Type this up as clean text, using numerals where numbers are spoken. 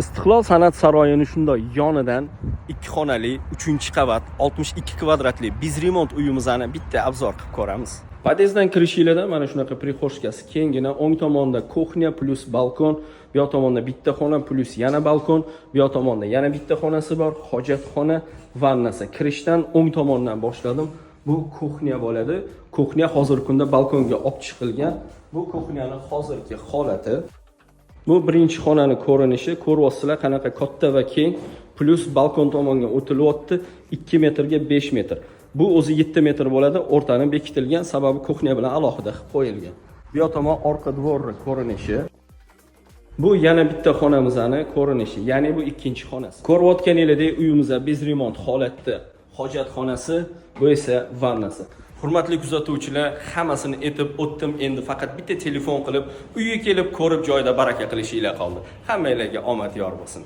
Istiqlol san'at saroyini shunday yonidan 2 xonali 3-qavat 62 kvadratli bizremont uyimizni bitta obzor qilib ko'ramiz. Podyezddan kirishingizda mana shunaqa prixoshkasi kengina, o'ng tomonda kuxnya plus balkon, bu yoq tomonda bitta xona plus yana balkon, bu yoq tomonda yana bitta xonasi bor, hojatxona, vannasi. Kirishdan o'ng tomondan boshladim. Bu kuxnya bo'ladi. Kuxnya hozirgi kunda balkonga olib chiqilgan. Bu kuxnyaning hozirgi holati. Bu birinchi xonani ko'rinishi, ko'ryapsizlar qanaqa katta va keng, plus balkon tomonga o'tilyapti 2 metrga 5 metr. Bu o'zi 7 metr bo'ladi, o'rtani bekitilgan, sababi kuxnya bilan alohida qilib qo'yilgan. Bu yoq tomon orqa dvorni ko'rinishi. Bu yana bitta xonamizning ko'rinishi, ya'ni bu ikkinchi xonasi. Ko'rayotganingizdek uyimizda bezremont holatda hojatxonasi, bu esa vannasi. Hurmatli kuzatuvchilar, hammasini aytib o'tdim. Endi faqat bitta telefon qilib, uyga kelib ko'rib joyda baraka qilishinglar qoldi. Hammanglarga omad yor bo'lsin.